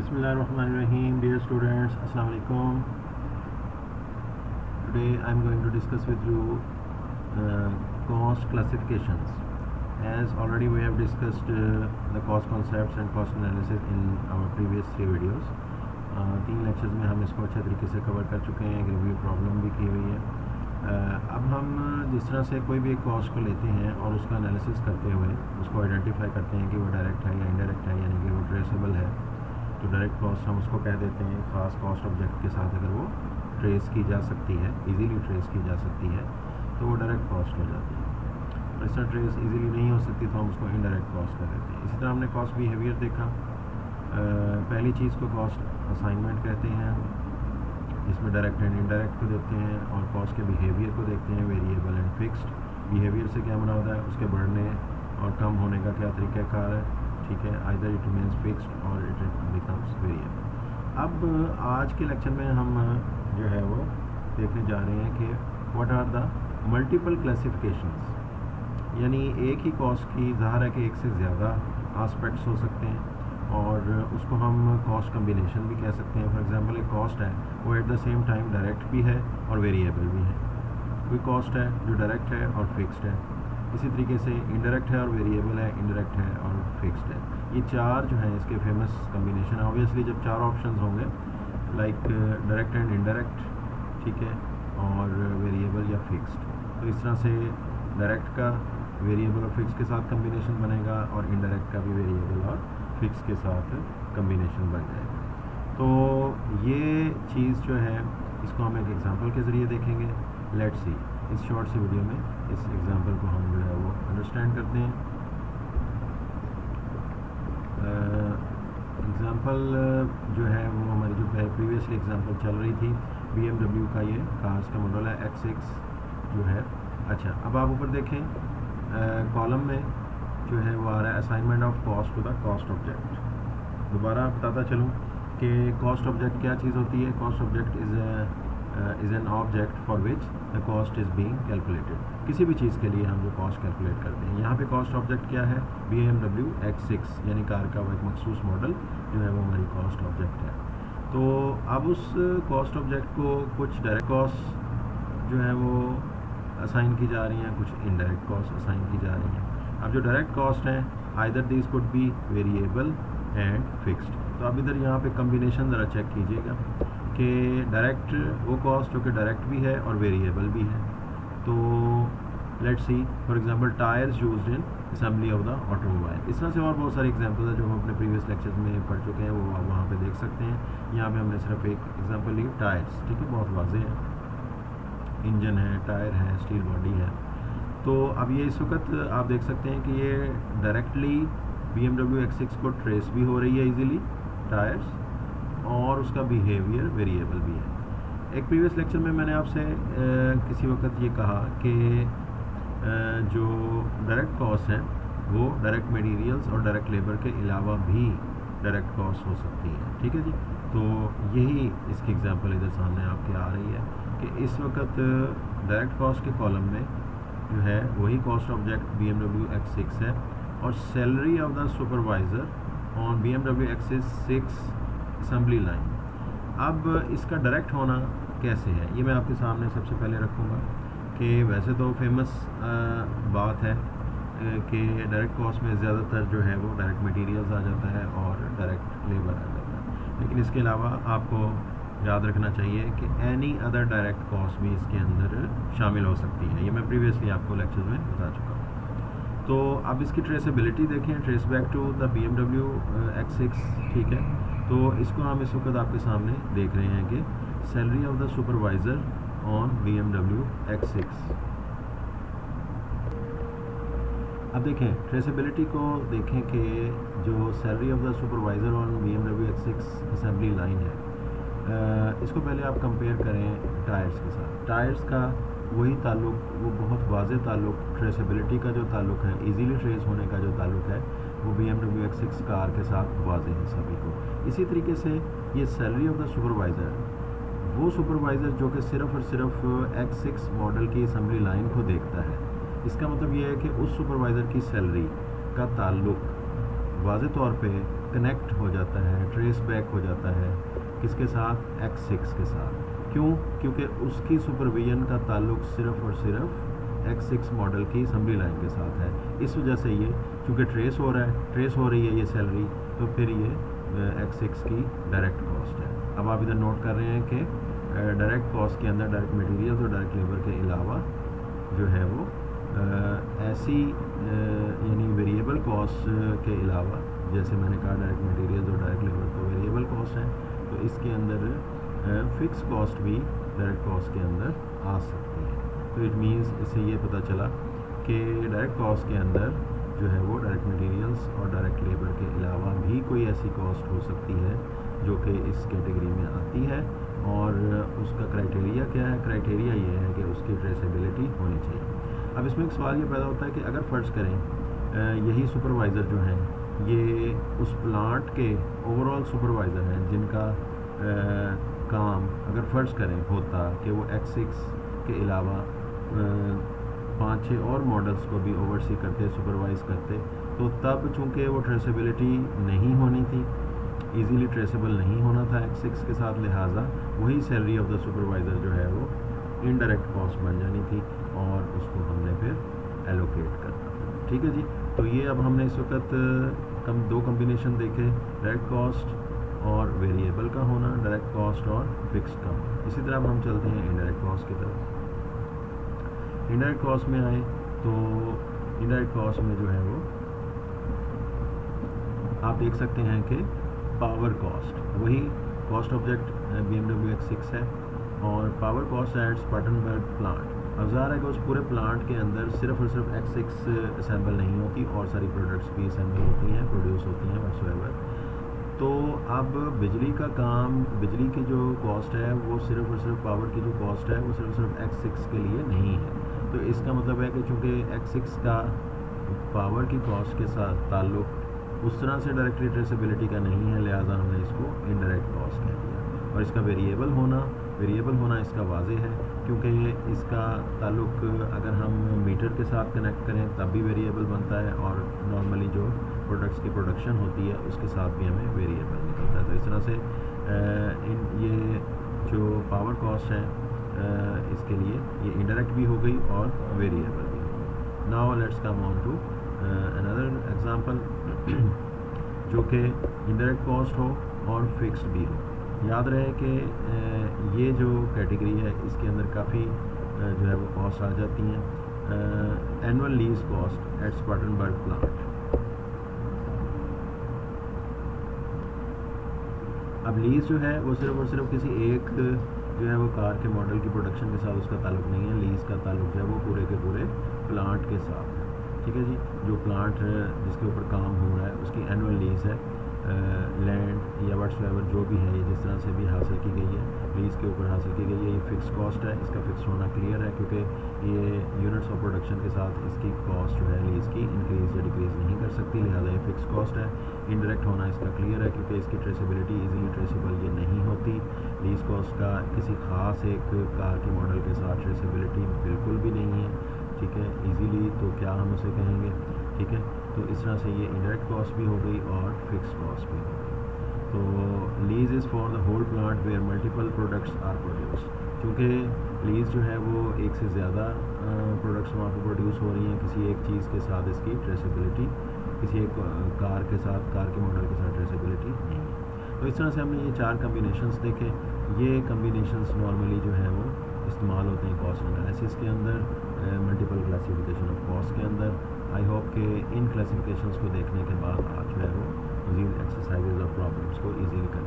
Bismillahirrahmanirrahim. Dear students, Assalamu alaikum. Today I am going to discuss with you cost classifications. As already we have discussed the cost concepts and cost analysis in our previous 3 videos. 3 lectures में हम इसको अच्छे तरीके से cover कर चुके हैं, एक रिव्यू प्रॉब्लम भी की हुई है। अब हम जिस तरह से कोई भी एक कॉस्ट को लेते हैं और उसका एनालिसिस करते हुए उसको आइडेंटिफाई करते हैं कि वो डायरेक्ट है या इनडायरेक्ट है, यानी कि वो ट्रेसेबल है, तो डायरेक्ट कॉस्ट हम उसको कह देते हैं। ख़ास कॉस्ट ऑब्जेक्ट के साथ अगर वो ट्रेस की जा सकती है, इजीली ट्रेस की जा सकती है, तो वो डायरेक्ट कॉस्ट हो जाती है। और इस तरह ट्रेस इजीली नहीं हो सकती तो हम उसको इनडायरेक्ट कॉस्ट कर देते हैं। इसी तरह हमने कॉस्ट बिहेवियर देखा। पहली चीज़ को कॉस्ट असाइनमेंट कहते हैं, इसमें डायरेक्ट एंड इनडायरेक्ट को देखते हैं और कॉस्ट के बिहेवियर को देखते हैं, वेरिएबल एंड फिक्स्ड। बिहेवियर से क्या बना होता है, उसके बढ़ने और कम होने का क्या तरीक़ाकार है, ठीक है। आइदर इट रिमेंस फिक्स्ड और इट बिकम्स वेरिएबल। अब आज के लेक्चर में हम जो है वो देखने जा रहे हैं कि what are the multiple classifications, यानी एक ही कॉस्ट की ज़ाहिर है कि एक से ज़्यादा आस्पेक्ट्स हो सकते हैं और उसको हम कॉस्ट कम्बिनेशन भी कह सकते हैं। फॉर एग्जांपल एक कॉस्ट है वो at the same time direct भी है और वेरिएबल भी है। कोई कॉस्ट है जो डायरेक्ट है और फिक्स्ड है, इसी तरीके से इनडायरेक्ट है और वेरिएबल है, इनडायरेक्ट है और फिक्स्ड है। ये चार जो हैं इसके फेमस कम्बिनेशन है। ऑब्वियसली जब चार ऑप्शंस होंगे लाइक डायरेक्ट एंड इनडायरेक्ट, ठीक है, और वेरिएबल या फिक्स्ड, तो इस तरह से डायरेक्ट का वेरिएबल और फिक्स के साथ कम्बिनेशन बनेगा और इनडायरेक्ट का भी वेरिएबल और फिक्स के साथ कम्बिनेशन बन जाएगा। तो ये चीज़ जो है इसको हम एक एग्जांपल के ज़रिए देखेंगे। लेट्स सी, इस शॉर्ट सी वीडियो में इस एग्जांपल को हम जो है वो अंडरस्टैंड करते हैं। एग्जांपल जो है वो हमारी जो प्रीवियसली एग्जांपल चल रही थी, BMW का ये कार्स का मॉडल है X6 जो है। अच्छा, अब आप ऊपर देखें, कॉलम में जो है वो आ रहा है assignment of cost to the cost object. दोबारा बताता चलूँ कि कॉस्ट ऑब्जेक्ट क्या चीज़ होती है। Cost object is an object for which the cost is being calculated. किसी भी चीज़ के लिए हम जो कॉस्ट कैलकुलेट करते हैं, यहाँ पे कॉस्ट ऑब्जेक्ट क्या है, BMW X6 यानी कार का वो एक मखसूस मॉडल जो है वो हमारी कॉस्ट ऑब्जेक्ट है। तो अब उस कॉस्ट ऑब्जेक्ट को कुछ डायरेक्ट कॉस्ट जो है वो असाइन की जा रही हैं, कुछ इनडायरेक्ट कॉस्ट असाइन की जा रही हैं। अब जो डायरेक्ट कॉस्ट हैं either this could be variable and fixed. तो अब इधर यहाँ पे कम्बिनेशन ज़रा चेक कीजिएगा कि डायरेक्ट वो कॉस्ट जो कि डायरेक्ट भी है और वेरिएबल भी है। तो let's see, for example tyres used in assembly of the automobile. इस तरह से और बहुत सारे एग्जांपल्स हैं जो हम अपने प्रीवियस लेक्चर्स में पढ़ चुके हैं, वो आप वहाँ पे देख सकते हैं। यहाँ पे हमने सिर्फ एक एग्जांपल ली, टायर्स, ठीक है, बहुत वाज़ेह है। इंजन है, टायर है, स्टील बॉडी है। तो अब ये इस वक्त आप देख सकते हैं कि ये डायरेक्टली BMW X6 को ट्रेस भी हो रही है इजीली, टायर्स, और उसका बिहेवियर वेरिएबल भी है। एक प्रीवियस लेक्चर में मैंने आपसे किसी वक्त ये कहा कि जो डायरेक्ट कॉस्ट है वो डायरेक्ट मटेरियल्स और डायरेक्ट लेबर के अलावा भी डायरेक्ट कॉस्ट हो सकती है, ठीक है जी। तो यही इसकी एग्जांपल इधर सामने आपके आ रही है कि इस वक्त डायरेक्ट कॉस्ट के कॉलम में जो है वही कॉस्ट ऑब्जेक्ट BMW X6 है और salary of the supervisor on BMW X6 assembly line. अब इसका डायरेक्ट होना कैसे है ये मैं आपके सामने सबसे पहले रखूँगा कि वैसे तो फेमस बात है कि डायरेक्ट कॉस्ट में ज़्यादातर जो है वो डायरेक्ट मटेरियल्स आ जाता है और डायरेक्ट लेबर आ जाता है, लेकिन इसके अलावा आपको याद रखना चाहिए कि एनी अदर डायरेक्ट कॉस्ट भी इसके अंदर शामिल हो सकती है। ये मैं प्रीवियसली आपको लेक्चर में बता चुका हूँ। तो अब इसकी ट्रेसेबिलिटी देखें, trace back to the BMW X6, ठीक है। तो इसको हम इस वक्त आपके सामने देख रहे हैं कि salary of the supervisor on BMW X6। अब देखें ट्रेसेबिलिटी को, देखें कि जो salary of the supervisor on BMW X6 assembly line है, इसको पहले आप कंपेयर करें टायर्स के साथ। टायर्स का वही ताल्लुक, वो बहुत वाज़ेह ताल्लुक, ट्रेसेबिलिटी का जो ताल्लुक है, इजीली ट्रेस होने का जो ताल्लुक है, वो BMW X6 कार के साथ वाज़ेह है सभी को। इसी तरीके से ये सैलरी ऑफ द सुपरवाइज़र, वो सुपरवाइज़र जो कि सिर्फ़ और सिर्फ X6 मॉडल की असेंबली लाइन को देखता है, इसका मतलब ये है कि उस सुपरवाइज़र की सैलरी का ताल्लुक वाज़ेह तौर पे कनेक्ट हो जाता है, ट्रेस बैक हो जाता है किसके साथ, X6 के साथ। क्यों? क्योंकि उसकी सुपरविजन का ताल्लुक सिर्फ और सिर्फ X6 मॉडल की असम्बली लाइन के साथ है। इस वजह से ये चूँकि ट्रेस हो रहा है, ट्रेस हो रही है ये सैलरी, तो फिर ये X6 की डायरेक्ट कॉस्ट है। अब आप इधर नोट कर रहे हैं कि डायरेक्ट कॉस्ट के अंदर डायरेक्ट मटेरियल्स और डायरेक्ट लेबर के अलावा जो है वो ऐसी यानी वेरिएबल कॉस्ट के अलावा, जैसे मैंने कहा डायरेक्ट मटेरियल्स और डायरेक्ट लेबर तो वेरिएबल कॉस्ट है, तो इसके अंदर फिक्स कॉस्ट भी डायरेक्ट कॉस्ट के अंदर आ सकती है। तो इट मीन्स इससे ये पता चला कि डायरेक्ट कॉस्ट के अंदर जो है वो डायरेक्ट मटेरियल्स और डायरेक्ट लेबर के अलावा भी कोई ऐसी कॉस्ट हो सकती है जो कि इस कैटेगरी में आती है, और उसका क्राइटेरिया क्या है? क्राइटेरिया ये है कि उसकी ट्रेसेबिलिटी होनी चाहिए। अब इसमें एक सवाल ये पैदा होता है कि अगर फ़र्ज़ करें यही सुपरवाइज़र जो हैं ये उस प्लांट के ओवरऑल सुपरवाइज़र हैं, जिनका काम अगर फ़र्ज़ करें होता कि वो X6 के अलावा 5-6 और मॉडल्स को भी ओवरसी करते, सुपरवाइज़ करते, तो तब चूँकि वो ट्रेसेबिलिटी नहीं होनी थी, इजीली ट्रेसेबल नहीं होना था X6 के साथ, लिहाजा वही सैलरी ऑफ द सुपरवाइज़र जो है वो इनडायरेक्ट कॉस्ट बन जानी थी और उसको हमने फिर एलोकेट करना था। ठीक है जी। तो ये अब हमने इस वक्त दो कम्बिनेशन देखे, डायरेक्ट कॉस्ट और वेरिएबल का होना, डायरेक्ट कॉस्ट और फिक्स्ड का होना। इसी तरह अब हम चलते हैं इनडायरेक्ट कॉस्ट की तरफ। इनडायरेक्ट कॉस्ट में आए तो इनडायरेक्ट कॉस्ट में जो है वो आप देख सकते हैं कि पावर कॉस्ट, वही कॉस्ट ऑब्जेक्ट BMW X6 है, और power cost at Spartanburg plant. अब ज़ाहिर है कि उस पूरे प्लांट के अंदर सिर्फ और सिर्फ X6 असेंबल नहीं होती, और सारी प्रोडक्ट्स भी असेंबल होती हैं, प्रोड्यूस होती हैं व्हाटसोएवर। तो अब बिजली का काम, बिजली की जो कॉस्ट है वो सिर्फ और सिर्फ पावर की जो कॉस्ट है वो सिर्फ और सिर्फ X6 के लिए नहीं है। तो इसका मतलब है कि चूँकि X6 का पावर की कॉस्ट के साथ ताल्लुक़ उस तरह से डायरेक्टली ट्रेसेबिलिटी का नहीं है, लिहाजा हमने इसको इनडायरेक्ट कॉस्ट कह दिया। और इसका वेरिएबल होना इसका वाज़े है, क्योंकि इसका ताल्लुक़ अगर हम मीटर के साथ कनेक्ट करें तब भी वेरिएबल बनता है, और नॉर्मली जो प्रोडक्ट्स की प्रोडक्शन होती है उसके साथ भी हमें वेरिएबल निकलता है। तो इस तरह से ये जो पावर कॉस्ट है इसके लिए ये इनडायरेक्ट भी हो गई और वेरिएबल भी हो गई। Now let's come on to another example जो कि इनडायरेक्ट कॉस्ट हो और फिक्स्ड भी हो। याद रहे कि ये जो कैटेगरी है इसके अंदर काफ़ी जो है वो कॉस्ट आ जाती हैं। Annual lease cost at Spartanburg plant. अब लीज जो है वो सिर्फ और सिर्फ किसी एक जो है वो कार के मॉडल की प्रोडक्शन के साथ उसका ताल्लुक नहीं है, लीज का ताल्लुक जो है वो पूरे के पूरे प्लांट के साथ है। ठीक है जी। जो प्लांट जिसके ऊपर काम हो रहा है उसकी एनुअल लीज है, लैंड या व्हाटसोएवर जो भी है, ये जिस तरह से भी हासिल की गई है, लीज के ऊपर हासिल की गई है, ये फिक्स कॉस्ट है। इसका फिक्स होना क्लियर है, क्योंकि ये यूनिट्स ऑफ प्रोडक्शन के साथ इसकी कॉस्ट जो है लीज की इंक्रीज़ या डिक्रीज़ नहीं कर सकती, लिहाजा ये फिक्स कॉस्ट है। इनडायरेक्ट होना इसका क्लियर है, क्योंकि इसकी ट्रेसेबिलिटी इजीली ट्रेसेबल ये नहीं होती। लीज कॉस्ट का किसी ख़ास एक कार के मॉडल के साथ ट्रेसेबिलिटी बिल्कुल भी नहीं है। ठीक है, इजीली तो क्या हम उसे कहेंगे। ठीक है, तो इस तरह से ये इनडायरेक्ट कॉस्ट भी हो गई और फिक्स कॉस्ट भी हो गई। तो lease is for the whole plant where multiple products are produce. क्योंकि लीज जो है वो एक से ज़्यादा प्रोडक्ट्स वहाँ पर प्रोड्यूस हो रही हैं, किसी एक चीज़ के साथ इसकी ट्रेसेबिलिटी, किसी एक कार के साथ, कार के मॉडल के साथ ट्रेसेबिलिटी नहीं है। तो इस तरह से हमने ये 4 कम्बिनेशंस देखे। ये कम्बिनेशंस नॉर्मली जो है वो इस्तेमाल होते हैं कॉस्ट एनालिसिस के अंदर, मल्टीपल क्लासिफिकेशन ऑफ कॉस्ट के अंदर। आई होप कि इन क्लासिफिकेशंस को देखने के बाद आप जो है वो मज़ीद एक्सरसाइजेज और प्रॉब्लम्स को ईजीली कर